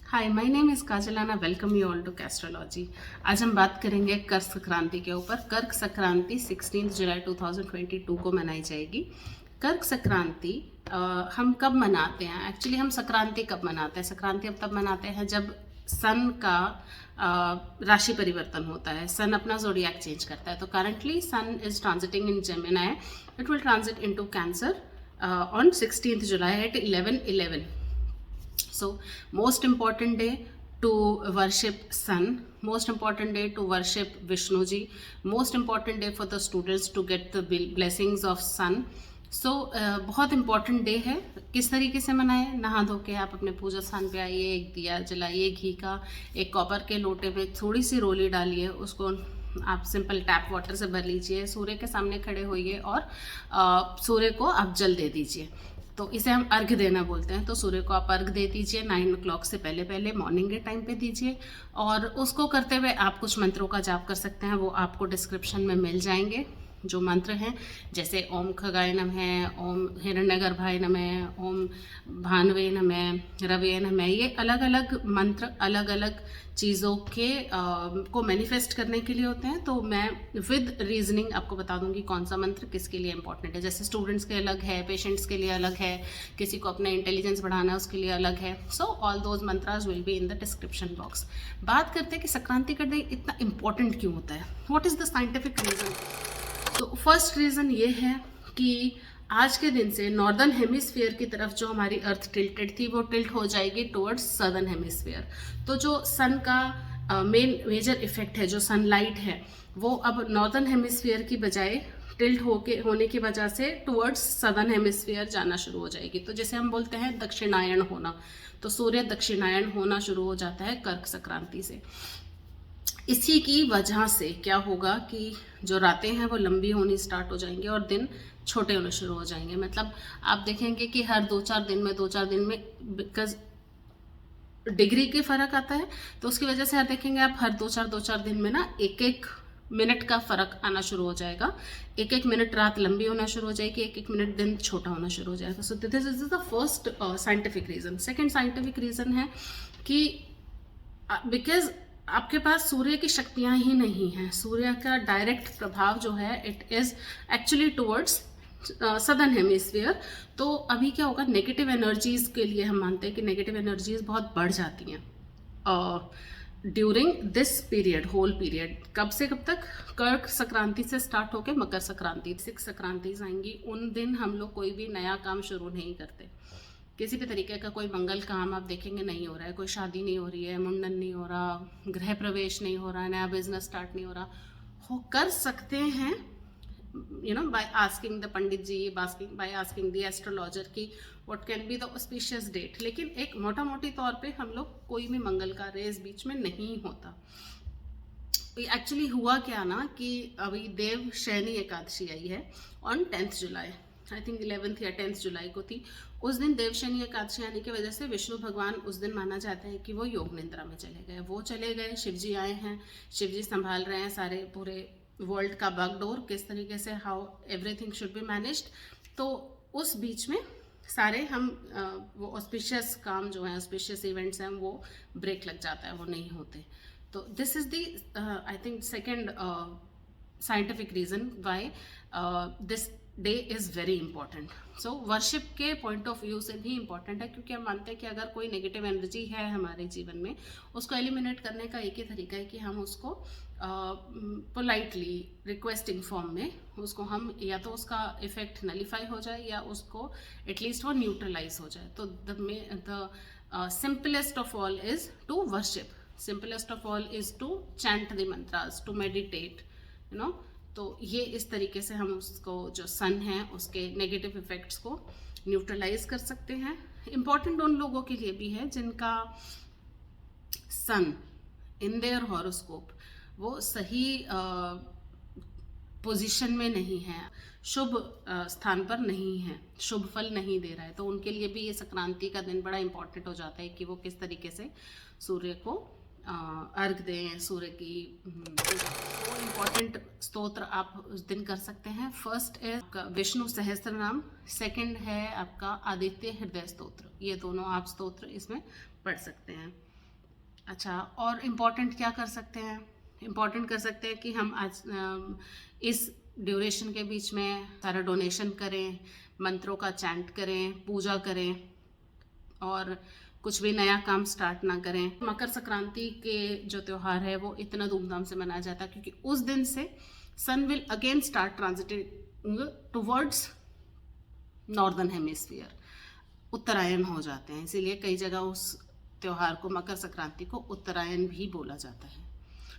Hi, my name is काजलाना। Welcome you all to कैस्ट्रोलॉजी। आज हम बात करेंगे कर्क संक्रांति के ऊपर। कर्क संक्रांति 16 जुलाई 2022 को मनाई जाएगी। कर्क संक्रांति हम कब मनाते हैं? एक्चुअली हम संक्रांति कब मनाते हैं? संक्रांति हम तब मनाते हैं जब सन का राशि परिवर्तन होता है, सन अपना जोडियाक चेंज करता है। तो currently sun is transiting in Gemini, it will transit into Cancer on 16th July at 11:11. So most important day to worship sun, most important day to worship Vishnu ji, most important day for the students to get the blessings of sun. सो बहुत important day है। किस तरीके से मनाएं? नहा धो के आप अपने पूजा स्थान पे आइए, एक दिया जलाइए घी का, एक कॉपर के लोटे में थोड़ी सी रोली डालिए, उसको आप सिंपल टैप वाटर से भर लीजिए, सूर्य के सामने खड़े होइए और सूर्य को आप जल दे दीजिए। तो इसे हम अर्घ्य देना बोलते हैं। तो सूर्य को आप अर्घ्य दे दीजिए 9 o'clock से पहले पहले मॉर्निंग के टाइम पे दीजिए। और उसको करते हुए आप कुछ मंत्रों का जाप कर सकते हैं, वो आपको डिस्क्रिप्शन में मिल जाएंगे। जो मंत्र हैं जैसे ओम खगाय नमः, ओम हिरण्यगर्भाय नमः, ओम भानवे नमः, रवये नमः, ये अलग अलग मंत्र अलग अलग चीज़ों के को मैनिफेस्ट करने के लिए होते हैं। तो मैं विद रीजनिंग आपको बता दूंगी कौन सा मंत्र किसके लिए इंपॉर्टेंट है। जैसे स्टूडेंट्स के अलग है, पेशेंट्स के लिए अलग है, किसी को अपना इंटेलिजेंस बढ़ाना है उसके लिए अलग है। So all those mantras will be in the description box. बात करते हैं कि संक्रांति का डे इतना इंपॉर्टेंट क्यों होता है, what is the scientific reason. तो फर्स्ट रीज़न ये है कि आज के दिन से नॉर्दर्न हेमिस्फीयर की तरफ जो हमारी अर्थ टिल्टेड थी वो टिल्ट हो जाएगी टुवर्ड्स सदर्न हेमिस्फीयर। तो जो सन का मेजर इफेक्ट है, जो सनलाइट है, वो अब नॉर्दर्न हेमिस्फीयर की बजाय टिल्ट होने की वजह से टुवर्ड्स सदर्न हेमिस्फीयर जाना शुरू हो जाएगी। तो जैसे हम बोलते हैं दक्षिणायन होना, तो सूर्य दक्षिणायन होना शुरू हो जाता है कर्क संक्रांति से। इसी की वजह से क्या होगा कि जो रातें हैं वो लंबी होनी स्टार्ट हो जाएंगी और दिन छोटे होने शुरू हो जाएंगे। मतलब आप देखेंगे कि हर 2-4 दिन में बिकॉज डिग्री के फर्क आता है, तो उसकी वजह से आप देखेंगे आप हर 2-4 दिन में ना 1-1 मिनट का फर्क आना शुरू हो जाएगा। 1-1 मिनट रात लंबी होना शुरू हो जाएगी, 1-1 मिनट दिन छोटा होना शुरू हो जाएगा। So this is the first scientific reason. Second scientific reason है कि बिकॉज आपके पास सूर्य की शक्तियाँ ही नहीं हैं। सूर्य का डायरेक्ट प्रभाव जो है it is actually towards southern hemisphere. तो अभी क्या होगा, नेगेटिव एनर्जीज़ के लिए हम मानते हैं कि नेगेटिव एनर्जीज़ बहुत बढ़ जाती हैं during this period, whole period. कब से कब तक? कर्क संक्रांति से स्टार्ट होकर मकर संक्रांति, 6 संक्रांति आएंगी। उन दिन हम लोग कोई भी नया काम शुरू नहीं करते। किसी भी तरीके का कोई मंगल काम आप देखेंगे नहीं हो रहा है, कोई शादी नहीं हो रही है, मुंडन नहीं हो रहा, गृह प्रवेश नहीं हो रहा है, नया बिजनेस स्टार्ट नहीं हो रहा। हो कर सकते हैं by asking the pandit ji, by asking the astrologer की what can be the auspicious date. लेकिन एक मोटा मोटी तौर पे हम लोग कोई भी मंगल कार्य इस बीच में नहीं होता। एक्चुअली हुआ क्या ना कि अभी देव शयनी एकादशी आई है on 10th July, I think 11th या 10th जुलाई को थी। उस दिन देवशनी एकादशी आने की वजह से विष्णु भगवान उस दिन माना जाता है कि वो योग निद्रा में चले गए। वो चले गए, शिव जी आए हैं, शिव जी संभाल रहे हैं सारे पूरे वर्ल्ड का बागडोर, किस तरीके से how everything should be managed. तो उस बीच में सारे हम वो ऑस्पिशियस काम जो है, ऑस्पिशियस इवेंट्स हैं, वो ब्रेक लग जाता है, वो नहीं होते। तो this is the I think second scientific reason why this day is very important. So worship के पॉइंट ऑफ व्यू से भी इम्पॉर्टेंट है, क्योंकि हम मानते हैं कि अगर कोई नेगेटिव एनर्जी है हमारे जीवन में, उसको एलिमिनेट करने का एक ही तरीका है कि हम उसको पोलाइटली रिक्वेस्टिंग फॉर्म में उसको हम या तो उसका इफेक्ट नलीफाई हो जाए या उसको एटलीस्ट वो न्यूट्रलाइज हो जाए। तो the simplest of all is to worship, simplest of all is to chant the mantras, to meditate, तो ये इस तरीके से हम उसको जो सन है उसके नेगेटिव इफेक्ट्स को न्यूट्रलाइज कर सकते हैं। इम्पॉर्टेंट उन लोगों के लिए भी है जिनका सन इन देयर हॉरोस्कोप वो सही पोजीशन में नहीं है, शुभ स्थान पर नहीं है, शुभ फल नहीं दे रहा है। तो उनके लिए भी ये संक्रांति का दिन बड़ा इंपॉर्टेंट हो जाता है कि वो किस तरीके से सूर्य को अर्घ दें, सूर्य की वो इम्पॉर्टेंट स्तोत्र आप उस दिन कर सकते हैं। फर्स्ट है आपका विष्णु सहस्त्र नाम, सेकंड है आपका आदित्य हृदय स्तोत्र। ये दोनों आप स्तोत्र इसमें पढ़ सकते हैं। अच्छा, और इम्पॉर्टेंट क्या कर सकते हैं? इम्पॉर्टेंट कर सकते हैं कि हम आज इस ड्यूरेशन के बीच में सारा डोनेशन करें, मंत्रों का चैंट करें, पूजा करें और कुछ भी नया काम स्टार्ट ना करें। मकर संक्रांति के जो त्यौहार है वो इतना धूमधाम से मनाया जाता है क्योंकि उस दिन से sun will again start transiting towards northern hemisphere, Uttarayan हो जाते हैं, इसीलिए कई जगह उस त्यौहार को, मकर संक्रांति को, उत्तरायण भी बोला जाता है।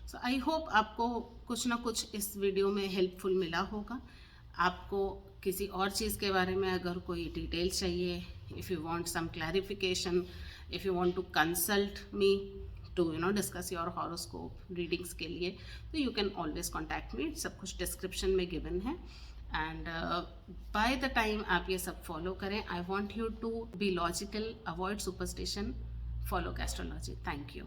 सो आई होप आपको कुछ ना कुछ इस वीडियो में हेल्पफुल मिला होगा। आपको किसी और चीज़ के बारे में अगर कोई डिटेल चाहिए, if you want some clarification, if you want to consult me to discuss your horoscope readings के लिए, तो you can always contact me. सब कुछ डिस्क्रिप्शन में गिवन है। एंड बाय द टाइम आप ये सब फॉलो करें, I want you to be logical, avoid superstition, follow astrology. Thank you.